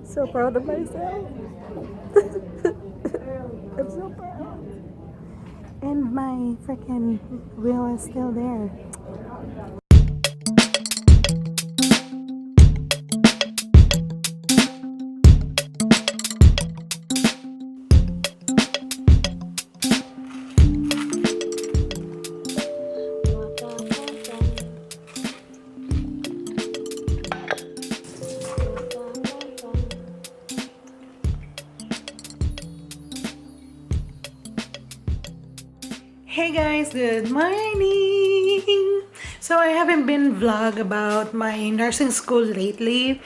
So proud of myself. I'm so proud. And my freaking wheel is still there. Hey guys, good morning! So I haven't been vlog about my nursing school lately.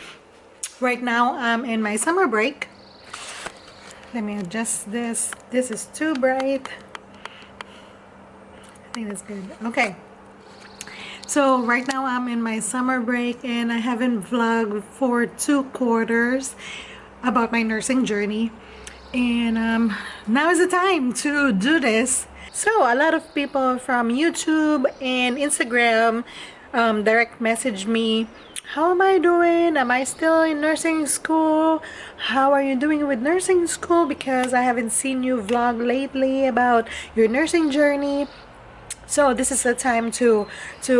Right now I'm in my summer break. Let me adjust this. This is too bright. I think that's good. Okay. So right now I'm in my summer break and I haven't vlogged for 2 quarters about my nursing journey. And now is the time to do this. So a lot of people from YouTube and Instagram direct message me, how am I doing? Am I still in nursing school? How are you doing with nursing school? Because I haven't seen you vlog lately about your nursing journey. So this is the time to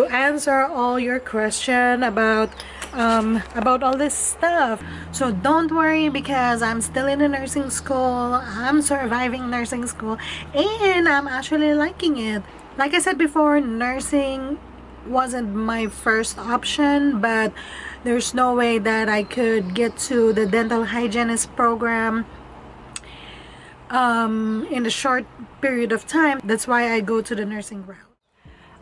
answer all your question about all this stuff. So don't worry, because I'm still in a nursing school. I'm surviving nursing school and I'm actually liking it. Like I said before, nursing wasn't my first option, but there's no way that I could get to the dental hygienist program in a short period of time. That's why I go to the nursing route.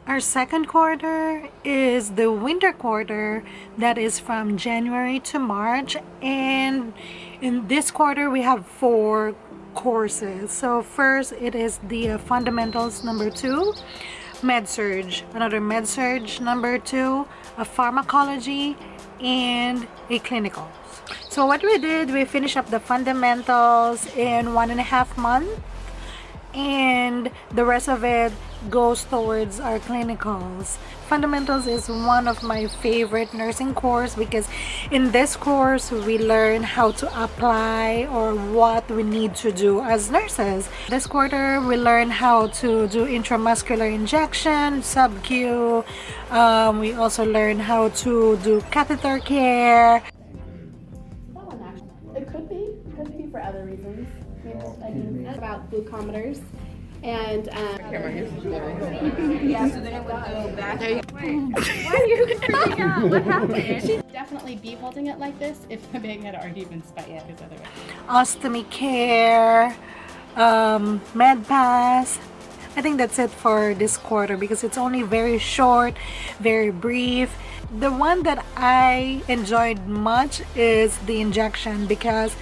Our second quarter is the winter quarter, that is from January to March, and in this quarter we have 4 courses. So first it is the fundamentals number 2, MedSurg, another MedSurg number 2, a pharmacology, and a clinical. So what we did, we finished up the fundamentals in 1.5 months, and the rest of it goes towards our clinicals. Fundamentals is one of my favorite nursing course, because in this course we learn how to apply or what we need to do as nurses. This quarter we learn how to do intramuscular injection, sub-Q. We also learn how to do catheter care. It could be for other reasons. I mean, about glucometers and yeah, so then it would go back. Why are you freaking out? What happened? She'd definitely be holding it like this if the bag had already been spiked. Yeah, because otherwise. Ostomy care, med pass. I think that's it for this quarter, because it's only very short, very brief. The one that I enjoyed much is the injection, because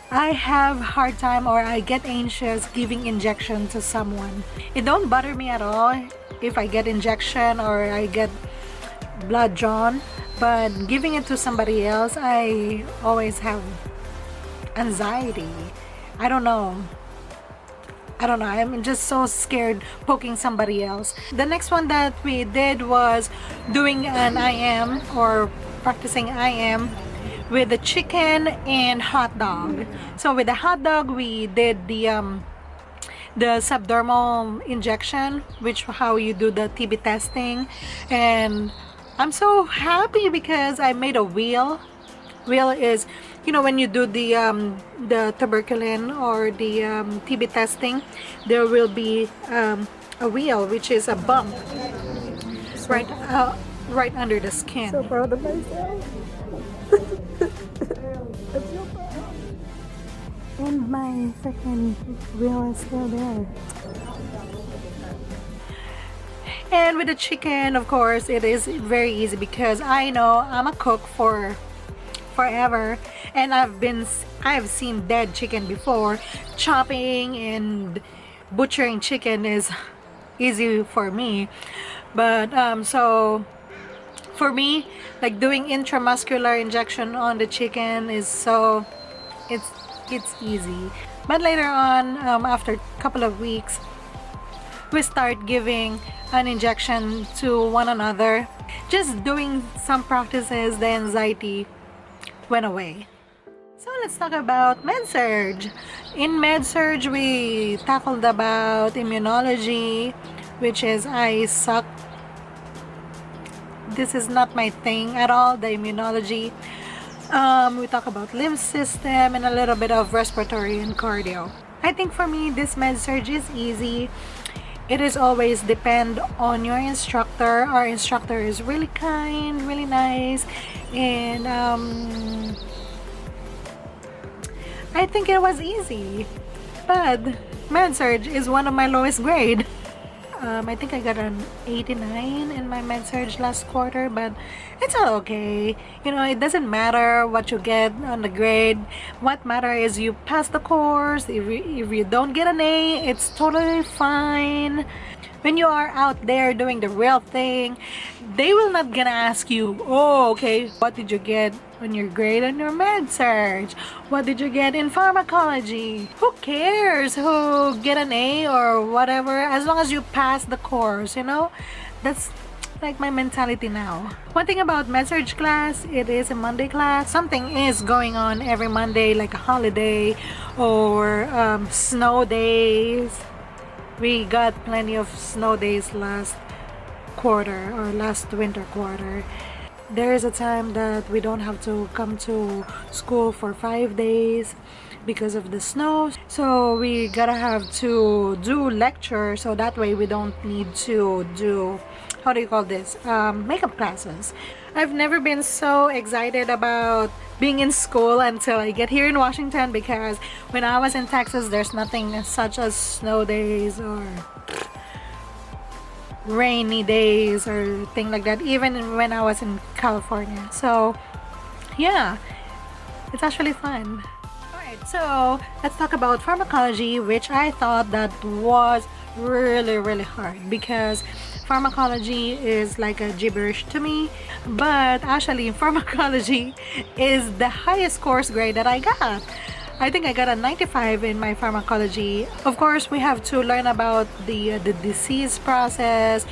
I have hard time, or I get anxious giving injection to someone. It don't bother me at all if I get injection or I get blood drawn, but giving it to somebody else, I always have anxiety. I don't know, I'm just so scared poking somebody else. The next one that we did was doing an IM, or practicing IM, with the chicken and hot dog. So with the hot dog we did the subdermal injection, which how you do the TB testing, and I'm so happy because I made a wheel. Wheel is, you know, when you do the tuberculin or the TB testing, there will be a wheel, which is a bump right under the skin. So proud of myself. I'm so proud. And my freaking wheel is still there. And with the chicken, of course, it is very easy, because I know I'm a cook for forever, and I've seen dead chicken before. Chopping and butchering chicken is easy for me, but so for me, like doing intramuscular injection on the chicken is so it's easy. But later on, after a couple of weeks, we start giving an injection to one another. Just doing some practices, the anxiety went away. So let's talk about MedSurg. In MedSurg, we tackled about immunology, which is I suck. This is not my thing at all, the immunology. We talk about lymph system and a little bit of respiratory and cardio. I think for me, this MedSurg is easy. It is always depend on your instructor. Our instructor is really kind, really nice, and I think it was easy. But MedSurg is one of my lowest grade. I think I got an 89 in my MedSurg last quarter, but it's all okay. You know, it doesn't matter what you get on the grade. What matters is you pass the course. If you don't get an A, it's totally fine. When you are out there doing the real thing, they will not gonna ask you, oh, okay, what did you get on your grade on your MedSurg? What did you get in pharmacology? Who cares who get an A or whatever, as long as you pass the course, you know? That's like my mentality now. One thing about MedSurg class, it is a Monday class. Something is going on every Monday, like a holiday or snow days. We got plenty of snow days last quarter or last winter quarter. There is a time that we don't have to come to school for 5 days because of the snow. So we gotta have to do lecture, so that way we don't need to do, how do you call this, makeup classes. I've never been so excited about being in school until I get here in Washington, because when I was in Texas, there's nothing such as snow days or rainy days or thing like that, even when I was in California. So yeah, it's actually fun. Alright, so let's talk about pharmacology, which I thought that was really hard, because pharmacology is like a gibberish to me. But actually pharmacology is the highest course grade that I got. I think I got a 95 in my pharmacology. Of course, we have to learn about the disease process,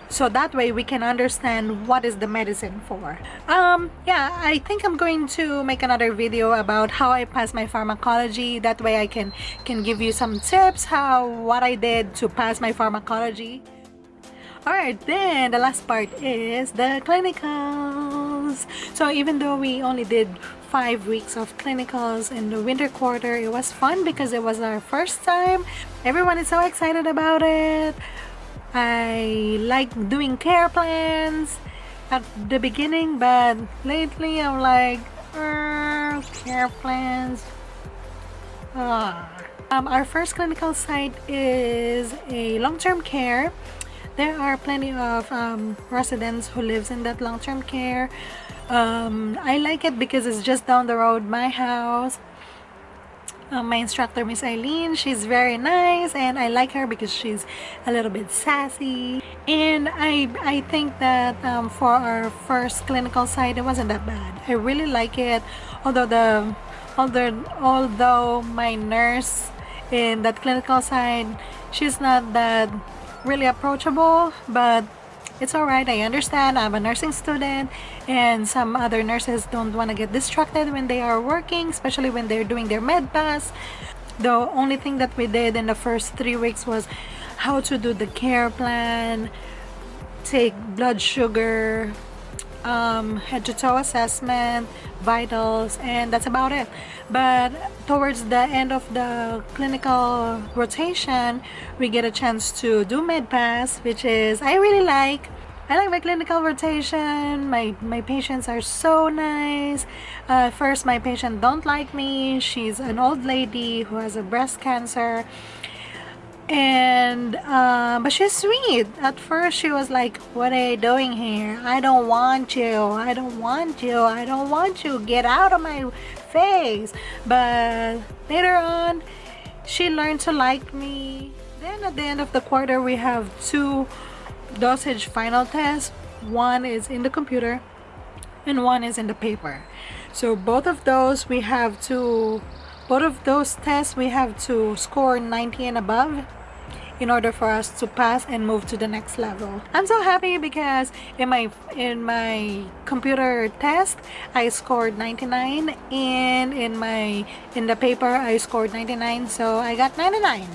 so that way we can understand what is the medicine for. Yeah, I think I'm going to make another video about how I passed my pharmacology. That way I can give you some tips what I did to pass my pharmacology. Alright, then the last part is the clinicals. So even though we only did 5 weeks of clinicals in the winter quarter, it was fun because it was our first time. Everyone is so excited about it. I like doing care plans at the beginning, but lately I'm like, care plans. Our first clinical site is a long-term care. There are plenty of residents who lives in that long-term care. I like it because it's just down the road my house. My instructor, Miss Eileen, she's very nice, and I like her because she's a little bit sassy. And I think that for our first clinical site, it wasn't that bad. I really like it, although my nurse in that clinical site, she's not that really approachable, but it's alright. I understand. I'm a nursing student, and some other nurses don't want to get distracted when they are working, especially when they're doing their med pass. The only thing that we did in the first 3 weeks was how to do the care plan, take blood sugar, head to toe assessment, vitals, and that's about it. But towards the end of the clinical rotation, we get a chance to do med pass, which is I like my clinical rotation. My patients are so nice. First, my patient don't like me. She's an old lady who has a breast cancer, and but she's sweet. At first she was like, what are you doing here? I don't want you, get out of my face. But later on she learned to like me. Then at the end of the quarter, we have 2 dosage final tests. One is in the computer and one is in the paper. So both of those tests we have to score 90 and above. in order for us to pass and move to the next level. I'm so happy because in my computer test I scored 99, and in the paper I scored 99, so I got 99.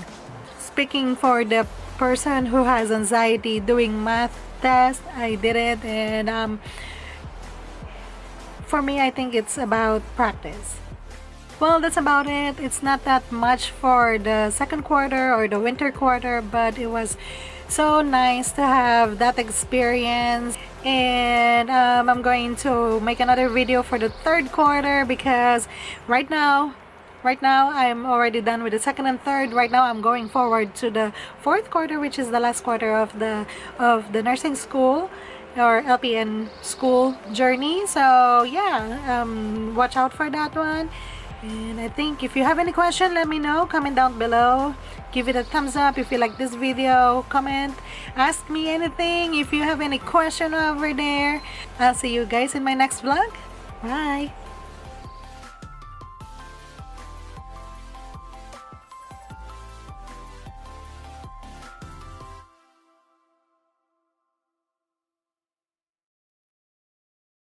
Speaking for the person who has anxiety doing math test, I did it, and for me, I think it's about practice. Well, that's about it. It's not that much for the second quarter or the winter quarter, but it was so nice to have that experience. And I'm going to make another video for the third quarter, because right now I'm already done with the second and third. Right now I'm going forward to the fourth quarter, which is the last quarter of the nursing school or LPN school journey. So yeah, watch out for that one. And I think if you have any question, let me know. Comment down below, give it a thumbs up if you like this video, comment, ask me anything if you have any question over there. I'll see you guys in my next vlog. Bye.